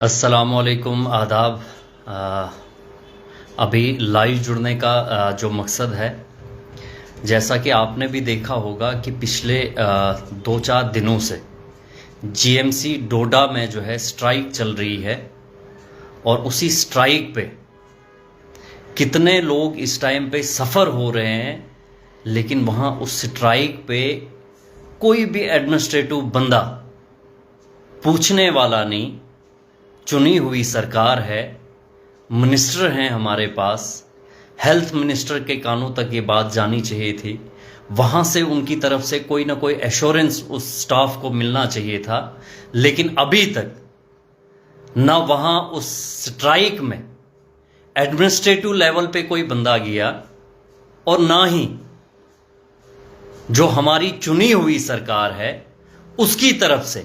अस्सलामुअलैकुम आदाब। आ, अभी लाइव जुड़ने का जो मकसद है, जैसा कि आपने भी देखा होगा कि पिछले 2-4 दिनों से जीएमसी डोडा में जो है स्ट्राइक चल रही है और उसी स्ट्राइक पे कितने लोग इस टाइम पे सफ़र हो रहे हैं, लेकिन वहाँ उस स्ट्राइक पे कोई भी एडमिनिस्ट्रेटिव बंदा पूछने वाला नहीं। चुनी हुई सरकार है, मिनिस्टर हैं हमारे पास, हेल्थ मिनिस्टर के कानों तक ये बात जानी चाहिए थी, वहाँ से उनकी तरफ से कोई ना कोई एश्योरेंस उस स्टाफ को मिलना चाहिए था, लेकिन अभी तक ना वहाँ उस स्ट्राइक में एडमिनिस्ट्रेटिव लेवल पे कोई बंदा गया और ना ही जो हमारी चुनी हुई सरकार है उसकी तरफ से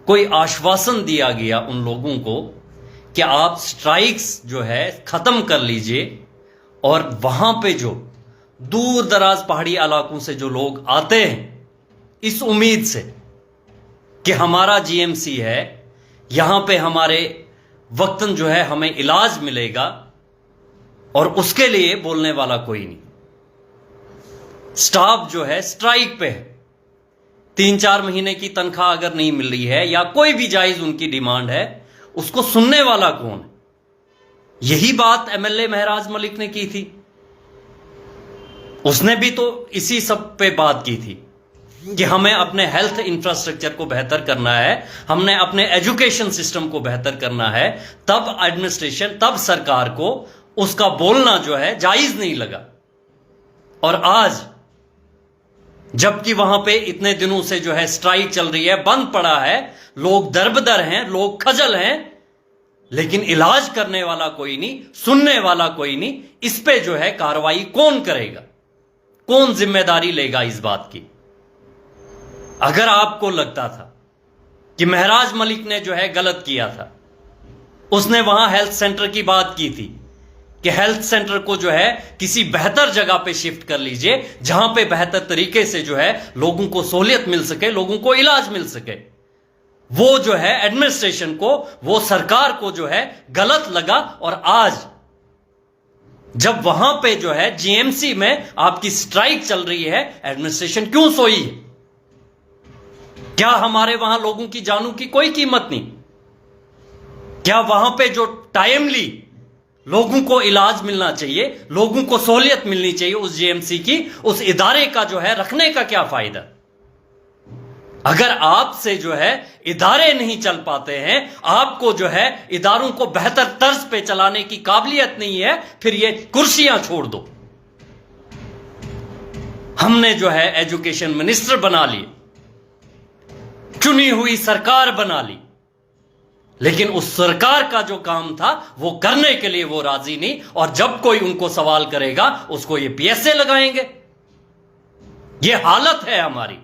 कोई आश्वासन दिया गया उन लोगों को कि आप स्ट्राइक्स जो है ख़त्म कर लीजिए। और वहाँ पे जो दूर दराज पहाड़ी इलाकों से जो लोग आते हैं इस उम्मीद से कि हमारा जीएमसी है, यहाँ पे हमारे वक्तन जो है हमें इलाज मिलेगा, और उसके लिए बोलने वाला कोई नहीं। स्टाफ जो है स्ट्राइक पे है, 3-4 महीने की तनख्वाह अगर नहीं मिल रही है या कोई भी जायज उनकी डिमांड है, उसको सुनने वाला कौन है? यही बात एमएलए महराज मलिक ने की थी। उसने भी तो इसी सब पे बात की थी कि हमें अपने हेल्थ इंफ्रास्ट्रक्चर को बेहतर करना है, हमने अपने एजुकेशन सिस्टम को बेहतर करना है। तब एडमिनिस्ट्रेशन, तब सरकार को उसका बोलना जो है जायज नहीं लगा। और आज जबकि वहां पे इतने दिनों से जो है स्ट्राइक चल रही है, बंद पड़ा है, लोग दरबदर हैं, लोग खजल हैं, लेकिन इलाज करने वाला कोई नहीं, सुनने वाला कोई नहीं। इस पे जो है कार्रवाई कौन करेगा? कौन जिम्मेदारी लेगा इस बात की? अगर आपको लगता था कि महराज मलिक ने जो है गलत किया था, उसने वहां हेल्थ सेंटर की बात की थी कि हेल्थ सेंटर को जो है किसी बेहतर जगह पे शिफ्ट कर लीजिए, जहां पे बेहतर तरीके से जो है लोगों को सहूलियत मिल सके, लोगों को इलाज मिल सके। वो जो है एडमिनिस्ट्रेशन को, वो सरकार को जो है गलत लगा। और आज जब वहां पे जो है जीएमसी में आपकी स्ट्राइक चल रही है, एडमिनिस्ट्रेशन क्यों सोई है? क्या हमारे वहां लोगों की जानों की कोई कीमत नहीं? क्या वहां पे जो टाइमली लोगों को इलाज मिलना चाहिए, लोगों को सहूलियत मिलनी चाहिए, उस जीएमसी की, उस इदारे का जो है रखने का क्या फायदा? अगर आपसे जो है इदारे नहीं चल पाते हैं, आपको जो है इदारों को बेहतर तर्ज पे चलाने की काबिलियत नहीं है, फिर ये कुर्सियां छोड़ दो। हमने जो है एजुकेशन मिनिस्टर बना लिए, चुनी हुई सरकार बना ली, लेकिन उस सरकार का जो काम था वो करने के लिए वो राजी नहीं। और जब कोई उनको सवाल करेगा उसको ये पीएसए लगाएंगे। ये हालत है हमारी,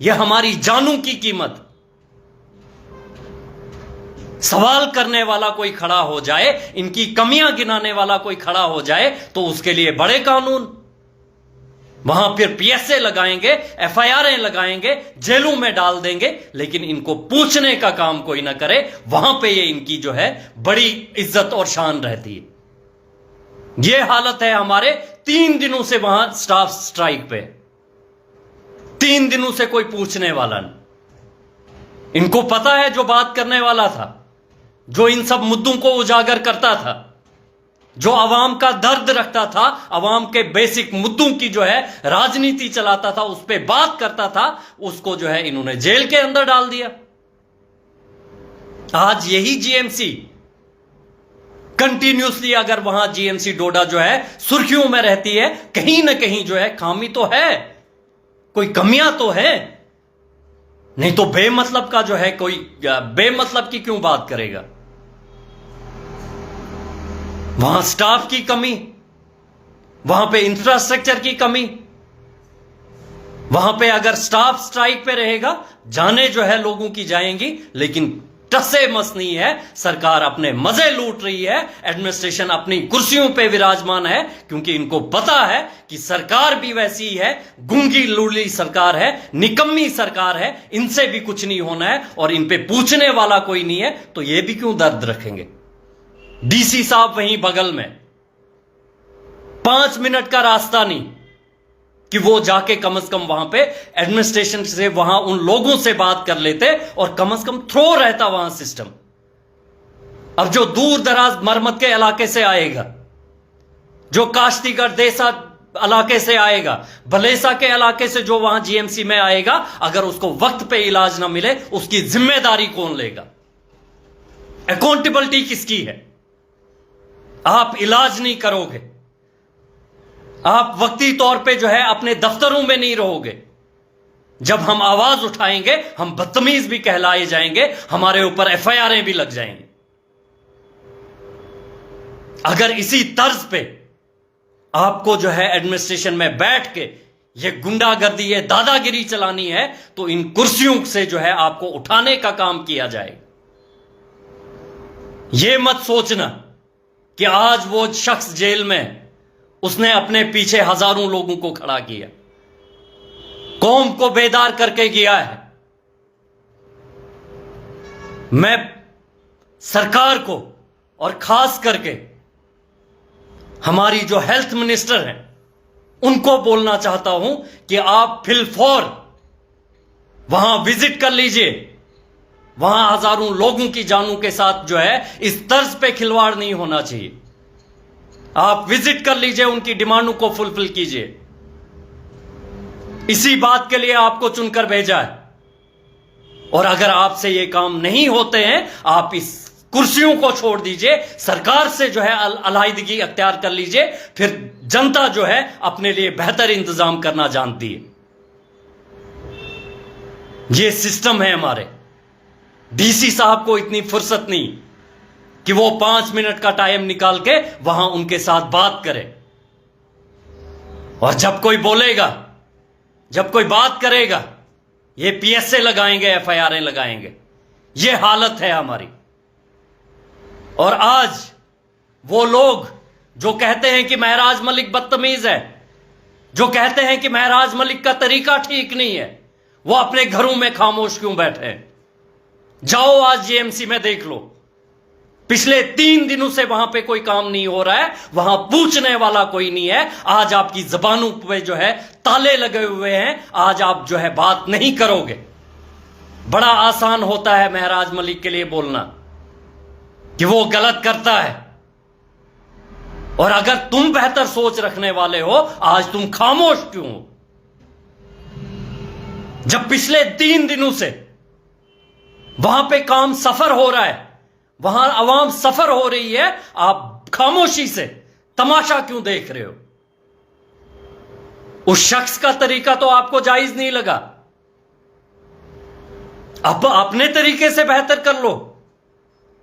ये हमारी जानों की कीमत। सवाल करने वाला कोई खड़ा हो जाए, इनकी कमियां गिनाने वाला कोई खड़ा हो जाए, तो उसके लिए बड़े कानून, वहां फिर पीएसए लगाएंगे, एफआईआर लगाएंगे, जेलों में डाल देंगे, लेकिन इनको पूछने का काम कोई ना करे। वहां पे ये इनकी जो है बड़ी इज्जत और शान रहती है। ये हालत है हमारे। 3 दिनों से वहां स्टाफ स्ट्राइक पे, 3 दिनों से कोई पूछने वाला नहीं। इनको पता है जो बात करने वाला था, जो इन सब मुद्दों को उजागर करता था, जो अवाम का दर्द रखता था, अवाम के बेसिक मुद्दों की जो है राजनीति चलाता था, उस पर बात करता था, उसको जो है इन्होंने जेल के अंदर डाल दिया। आज यही जीएमसी कंटिन्यूसली, अगर वहां जीएमसी डोडा जो है सुर्खियों में रहती है, कहीं ना कहीं जो है खामी तो है, कोई कमियां तो है। नहीं तो बेमतलब का जो है कोई बेमतलब की क्यों बात करेगा? वहां स्टाफ की कमी, वहां पे इंफ्रास्ट्रक्चर की कमी, वहां पे अगर स्टाफ स्ट्राइक पे रहेगा, जाने जो है लोगों की जाएंगी, लेकिन टसे मस नहीं है। सरकार अपने मजे लूट रही है, एडमिनिस्ट्रेशन अपनी कुर्सियों पे विराजमान है, क्योंकि इनको पता है कि सरकार भी वैसी ही है, गूंगी लूली सरकार है, निकम्मी सरकार है, इनसे भी कुछ नहीं होना है और इन पे पूछने वाला कोई नहीं है, तो ये भी क्यों दर्द रखेंगे। डीसी साहब वहीं बगल में, 5 मिनट का रास्ता नहीं कि वो जाके कम से कम वहां पे एडमिनिस्ट्रेशन से, वहां उन लोगों से बात कर लेते और कम से कम थ्रो रहता वहां सिस्टम। अब जो दूर दराज मरमत के इलाके से आएगा, जो काश्तीगढ़ देसा इलाके से आएगा, भलेसा के इलाके से जो वहां जीएमसी में आएगा, अगर उसको वक्त पे इलाज ना मिले, उसकी जिम्मेदारी कौन लेगा? अकाउंटेबिलिटी किसकी है? आप इलाज नहीं करोगे, आप वक्ती तौर पे जो है अपने दफ्तरों में नहीं रहोगे, जब हम आवाज उठाएंगे हम बदतमीज भी कहलाए जाएंगे, हमारे ऊपर एफआईआरें भी लग जाएंगी। अगर इसी तर्ज पे आपको जो है एडमिनिस्ट्रेशन में बैठ के ये गुंडागर्दी, ये दादागिरी चलानी है, तो इन कुर्सियों से जो है आपको उठाने का काम किया जाए। ये मत सोचना कि आज वो शख्स जेल में, उसने अपने पीछे हजारों लोगों को खड़ा किया, कौम को बेदार करके गया है। मैं सरकार को और खास करके हमारी जो हेल्थ मिनिस्टर हैं उनको बोलना चाहता हूं कि आप फिलफौर वहां विजिट कर लीजिए। वहां हजारों लोगों की जानों के साथ जो है इस तर्ज पे खिलवाड़ नहीं होना चाहिए। आप विजिट कर लीजिए, उनकी डिमांडों को फुलफिल कीजिए। इसी बात के लिए आपको चुनकर भेजा है, और अगर आपसे ये काम नहीं होते हैं, आप इस कुर्सियों को छोड़ दीजिए, सरकार से जो है अलहायदगी अख्तियार कर लीजिए, फिर जनता जो है अपने लिए बेहतर इंतजाम करना जानती है। ये सिस्टम है हमारे। डीसी साहब को इतनी फुर्सत नहीं कि वो 5 मिनट का टाइम निकाल के वहां उनके साथ बात करे, और जब कोई बोलेगा, जब कोई बात करेगा, ये पीएसए लगाएंगे, एफआईआरें लगाएंगे। ये हालत है हमारी। और आज वो लोग जो कहते हैं कि महराज मलिक बदतमीज है, जो कहते हैं कि महराज मलिक का तरीका ठीक नहीं है, वो अपने घरों में खामोश क्यों बैठे हैं? जाओ आज जीएमसी में देख लो, पिछले 3 दिनों से वहां पे कोई काम नहीं हो रहा है, वहां पूछने वाला कोई नहीं है। आज आपकी जबानों पे जो है ताले लगे हुए हैं, आज आप जो है बात नहीं करोगे। बड़ा आसान होता है महराज मलिक के लिए बोलना कि वो गलत करता है, और अगर तुम बेहतर सोच रखने वाले हो, आज तुम खामोश क्यों हो? जब पिछले 3 दिनों से वहां पे काम सफर हो रहा है, वहां अवाम सफर हो रही है, आप खामोशी से तमाशा क्यों देख रहे हो? उस शख्स का तरीका तो आपको जायज नहीं लगा, अब अपने तरीके से बेहतर कर लो।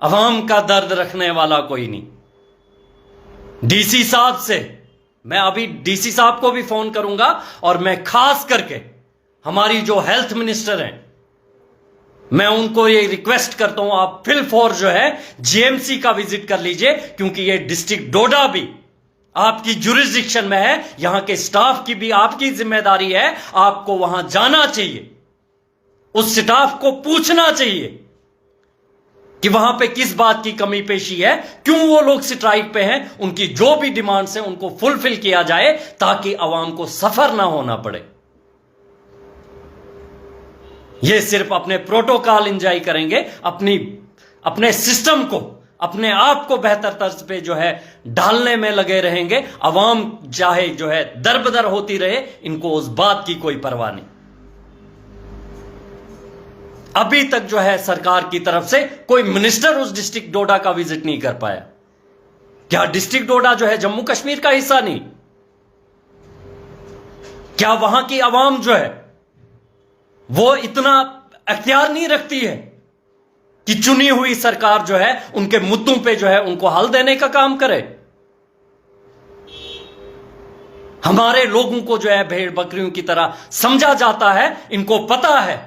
अवाम का दर्द रखने वाला कोई नहीं। डीसी साहब से मैं अभी डीसी साहब को भी फोन करूंगा, और मैं खास करके हमारी जो हेल्थ मिनिस्टर हैं, मैं उनको ये रिक्वेस्ट करता हूं, आप फिलफौर जो है जीएमसी का विजिट कर लीजिए, क्योंकि ये डिस्ट्रिक्ट डोडा भी आपकी जुरिस्डिक्शन में है, यहां के स्टाफ की भी आपकी जिम्मेदारी है। आपको वहां जाना चाहिए, उस स्टाफ को पूछना चाहिए कि वहां पे किस बात की कमी पेशी है, क्यों वो लोग स्ट्राइक पे हैं, उनकी जो भी डिमांड्स हैं उनको फुलफिल किया जाए, ताकि आवाम को सफर ना होना पड़े। ये सिर्फ अपने प्रोटोकॉल एंजॉय करेंगे, अपने सिस्टम को, अपने आप को बेहतर तर्ज पे जो है डालने में लगे रहेंगे। अवाम चाहे जो है दरबदर होती रहे, इनको उस बात की कोई परवाह नहीं। अभी तक जो है सरकार की तरफ से कोई मिनिस्टर उस डिस्ट्रिक्ट डोडा का विजिट नहीं कर पाया। क्या डिस्ट्रिक्ट डोडा जो है जम्मू कश्मीर का हिस्सा नहीं? क्या वहां की आवाम जो है वो इतना अख्तियार नहीं रखती है कि चुनी हुई सरकार जो है उनके मुद्दों पे जो है उनको हल देने का काम करे? हमारे लोगों को जो है भेड़ बकरियों की तरह समझा जाता है। इनको पता है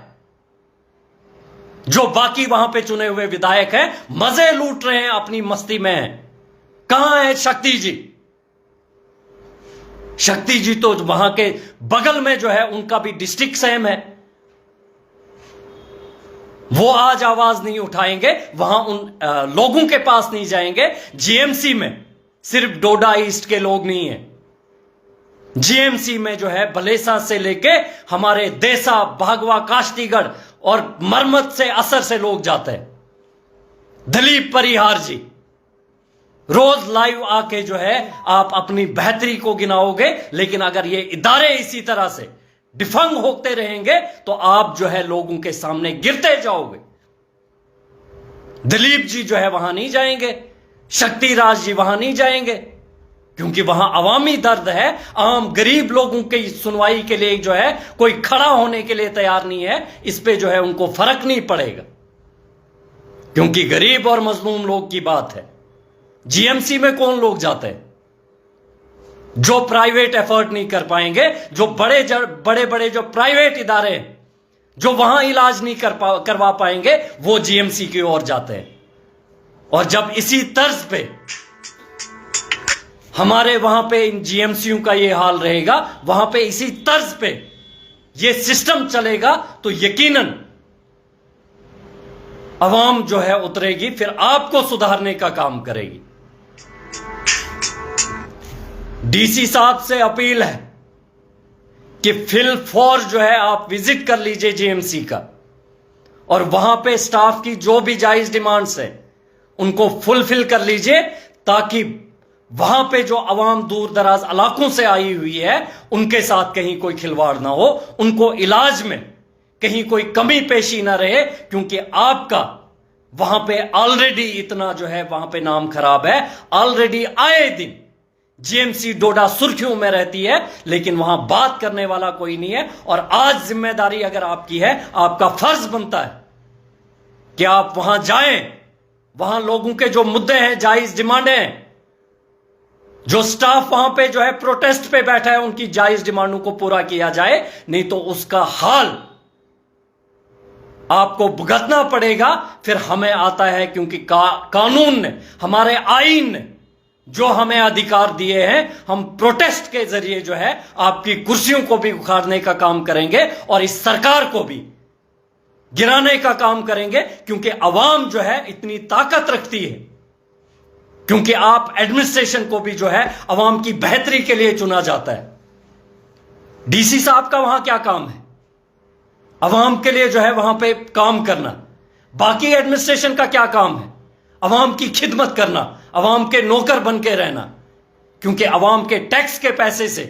जो बाकी वहां पे चुने हुए विधायक हैं मजे लूट रहे हैं, अपनी मस्ती में हैं। कहां है शक्ति जी? शक्ति जी तो वहां के बगल में जो है उनका भी डिस्ट्रिक्ट सेम है, वो आज आवाज नहीं उठाएंगे, वहां उन लोगों के पास नहीं जाएंगे। जीएमसी में सिर्फ डोडा ईस्ट के लोग नहीं है, जीएमसी में जो है भलेसा से लेके हमारे देसा, भागवा, काश्तीगढ़ और मरमत से, असर से लोग जाते हैं। दिलीप परिहार जी रोज लाइव आके जो है आप अपनी बेहतरी को गिनाओगे, लेकिन अगर ये इदारे इसी तरह से डिफंग होते रहेंगे तो आप जो है लोगों के सामने गिरते जाओगे। दिलीप जी जो है वहां नहीं जाएंगे, शक्तिराज जी वहां नहीं जाएंगे, क्योंकि वहां अवामी दर्द है। आम गरीब लोगों की सुनवाई के लिए जो है कोई खड़ा होने के लिए तैयार नहीं है। इस पे जो है उनको फर्क नहीं पड़ेगा, क्योंकि गरीब और मजलूम लोग की बात है। जीएमसी में कौन लोग जाते हैं? जो प्राइवेट एफर्ट नहीं कर पाएंगे, जो बड़े बड़े जो प्राइवेट इदारे हैं जो वहां इलाज नहीं करवा पाएंगे, वो जीएमसी की ओर जाते हैं। और जब इसी तर्ज पे हमारे वहां पे इन जीएमसीयू का ये हाल रहेगा, वहां पे इसी तर्ज पे ये सिस्टम चलेगा, तो यकीनन अवाम जो है उतरेगी, फिर आपको सुधारने का काम करेगी। डीसी साहब से अपील है कि फिल फॉर जो है आप विजिट कर लीजिए जीएमसी का, और वहां पे स्टाफ की जो भी जायज डिमांड्स है उनको फुलफिल कर लीजिए, ताकि वहां पे जो अवाम दूर दराज इलाकों से आई हुई है उनके साथ कहीं कोई खिलवाड़ ना हो, उनको इलाज में कहीं कोई कमी पेशी ना रहे। क्योंकि आपका वहां पे ऑलरेडी इतना जो है वहां पे नाम खराब है, ऑलरेडी आए दिन जीएमसी डोडा सुर्खियों में रहती है, लेकिन वहां बात करने वाला कोई नहीं है। और आज जिम्मेदारी अगर आपकी है, आपका फर्ज बनता है कि आप वहां जाएं, वहां लोगों के जो मुद्दे हैं, जायज डिमांडें हैं, जो स्टाफ वहां पे जो है प्रोटेस्ट पे बैठा है, उनकी जायज डिमांडों को पूरा किया जाए। नहीं तो उसका हाल आपको भुगतना पड़ेगा। फिर हमें आता है, क्योंकि कानून ने, हमारे आईन ने जो हमें अधिकार दिए हैं, हम प्रोटेस्ट के जरिए जो है आपकी कुर्सियों को भी उखाड़ने का काम करेंगे और इस सरकार को भी गिराने का काम करेंगे। क्योंकि अवाम जो है इतनी ताकत रखती है, क्योंकि आप एडमिनिस्ट्रेशन को भी जो है अवाम की बेहतरी के लिए चुना जाता है। डीसी साहब का वहां क्या काम है? अवाम के लिए जो है वहां पे काम करना। बाकी एडमिनिस्ट्रेशन का क्या काम है? अवाम की खिदमत करना, अवाम के नौकर बन के रहना। क्योंकि अवाम के टैक्स के पैसे से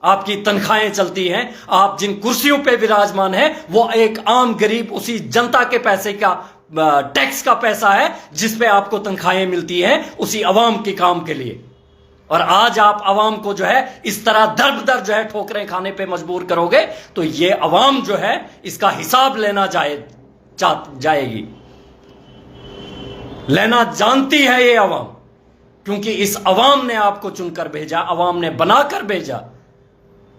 आपकी तनख्वाहें चलती हैं। आप जिन कुर्सियों पे विराजमान हैं, वो एक आम गरीब उसी जनता के पैसे का, टैक्स का पैसा है जिस पे आपको तनख्वाहें मिलती हैं, उसी अवाम के काम के लिए। और आज आप अवाम को जो है इस तरह दर बदर जो है ठोकरें खाने पे मजबूर करोगे, तो ये अवाम जो है इसका हिसाब लेना जाएगी, लेना जानती है ये अवाम। क्योंकि इस अवाम ने आपको चुनकर भेजा, अवाम ने बनाकर भेजा।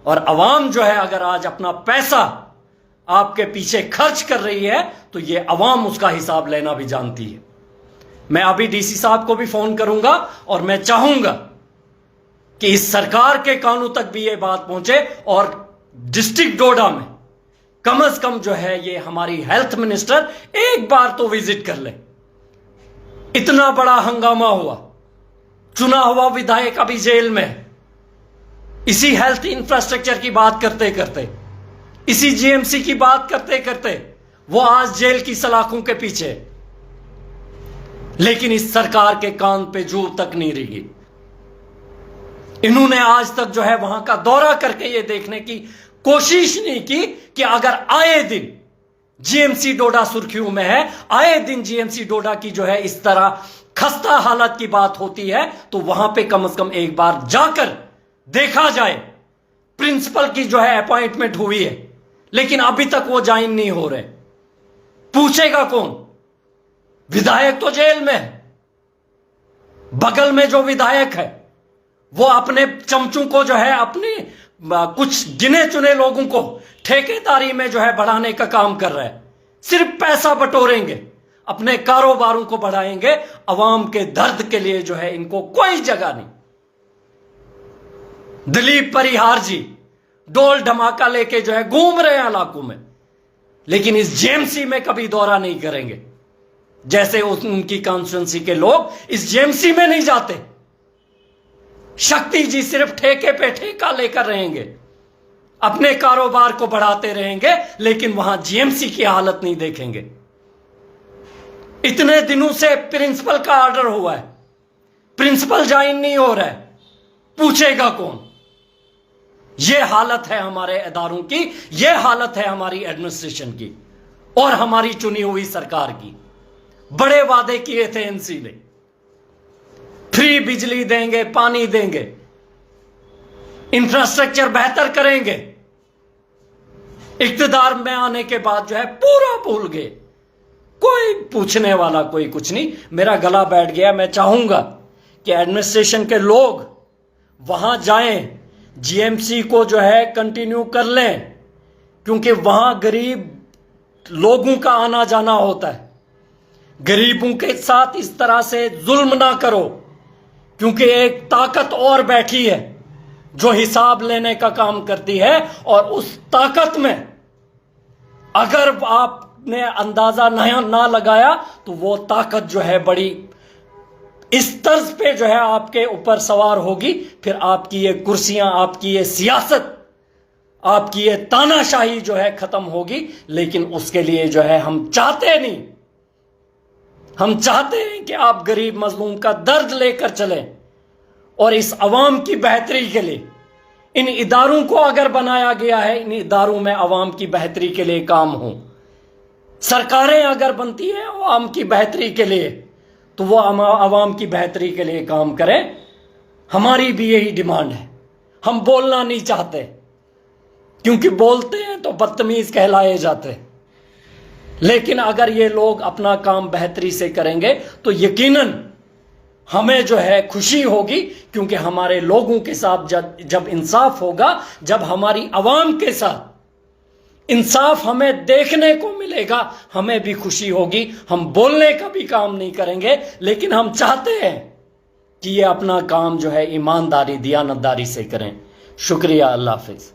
और अवाम जो है अगर आज अपना पैसा आपके पीछे खर्च कर रही है, तो ये अवाम उसका हिसाब लेना भी जानती है। मैं अभी डीसी साहब को भी फोन करूंगा और मैं चाहूंगा कि इस सरकार के कानों तक भी ये बात पहुंचे, और डिस्ट्रिक्ट डोडा में कम से कम जो है ये हमारी हेल्थ मिनिस्टर एक बार तो विजिट कर ले। इतना बड़ा हंगामा हुआ, चुना हुआ विधायक अभी जेल में है, इसी हेल्थ इंफ्रास्ट्रक्चर की बात करते करते, इसी जीएमसी की बात करते करते वो आज जेल की सलाखों के पीछे। लेकिन इस सरकार के कान पे जू तक नहीं रही। इन्होंने आज तक जो है वहां का दौरा करके ये देखने की कोशिश नहीं की कि अगर आए दिन जीएमसी डोडा सुर्खियों में है, आए दिन जीएमसी डोडा की जो है इस तरह खस्ता हालत की बात होती है, तो वहां पे कम से कम एक बार जाकर देखा जाए। प्रिंसिपल की जो है अपॉइंटमेंट हुई है, लेकिन अभी तक वो ज्वाइन नहीं हो रहे। पूछेगा कौन? विधायक तो जेल में है, बगल में जो विधायक है वो अपने चमचों को जो है अपने कुछ गिने चुने लोगों को ठेकेदारी में जो है बढ़ाने का काम कर रहा है। सिर्फ पैसा बटोरेंगे, अपने कारोबारों को बढ़ाएंगे, अवाम के दर्द के लिए जो है इनको कोई जगह नहीं। दिलीप परिहार जी डोल धमाका लेके जो है घूम रहे हैं इलाकों में, लेकिन इस जेएमसी में कभी दौरा नहीं करेंगे। जैसे उनकी कॉन्स्टिट्यूंसी के लोग इस जेएमसी में नहीं जाते। शक्ति जी सिर्फ ठेके पे ठेका लेकर रहेंगे, अपने कारोबार को बढ़ाते रहेंगे, लेकिन वहां जेएमसी की हालत नहीं देखेंगे। इतने दिनों से प्रिंसिपल का ऑर्डर हुआ है, प्रिंसिपल ज्वाइन नहीं हो रहा है, पूछेगा कौन? यह हालत है हमारे इदारों की, यह हालत है हमारी एडमिनिस्ट्रेशन की और हमारी चुनी हुई सरकार की। बड़े वादे किए थे एनसी ने, फ्री बिजली देंगे, पानी देंगे, इंफ्रास्ट्रक्चर बेहतर करेंगे। इक्तदार में आने के बाद जो है पूरा भूल गए, कोई पूछने वाला कोई कुछ नहीं। मेरा गला बैठ गया। मैं चाहूंगा कि एडमिनिस्ट्रेशन के लोग वहां जाएं, जीएमसी को जो है कंटिन्यू कर लें, क्योंकि वहां गरीब लोगों का आना जाना होता है। गरीबों के साथ इस तरह से जुल्म ना करो, क्योंकि एक ताकत और बैठी है जो हिसाब लेने का काम करती है, और उस ताकत में अगर आपने अंदाजा ना लगाया तो वो ताकत जो है बड़ी इस तर्ज पे जो है आपके ऊपर सवार होगी। फिर आपकी ये कुर्सियां, आपकी ये सियासत, आपकी ये तानाशाही जो है खत्म होगी। लेकिन उसके लिए जो है हम चाहते नहीं, हम चाहते हैं कि आप गरीब मजलूम का दर्द लेकर चलें, और इस अवाम की बेहतरी के लिए इन इदारों को अगर बनाया गया है, इन इदारों में अवाम की बेहतरी के लिए काम हो। सरकारें अगर बनती है अवाम की बेहतरी के लिए, तो वो अवाम की बेहतरी के लिए काम करें। हमारी भी यही डिमांड है। हम बोलना नहीं चाहते, क्योंकि बोलते हैं तो बदतमीज कहलाए जाते हैं। लेकिन अगर ये लोग अपना काम बेहतरी से करेंगे तो यकीनन हमें जो है खुशी होगी, क्योंकि हमारे लोगों के साथ जब इंसाफ होगा, जब हमारी अवाम के साथ इंसाफ हमें देखने को मिलेगा, हमें भी खुशी होगी। हम बोलने का भी काम नहीं करेंगे, लेकिन हम चाहते हैं कि ये अपना काम जो है ईमानदारी, दियानतदारी से करें। शुक्रिया। अल्लाह हाफिज।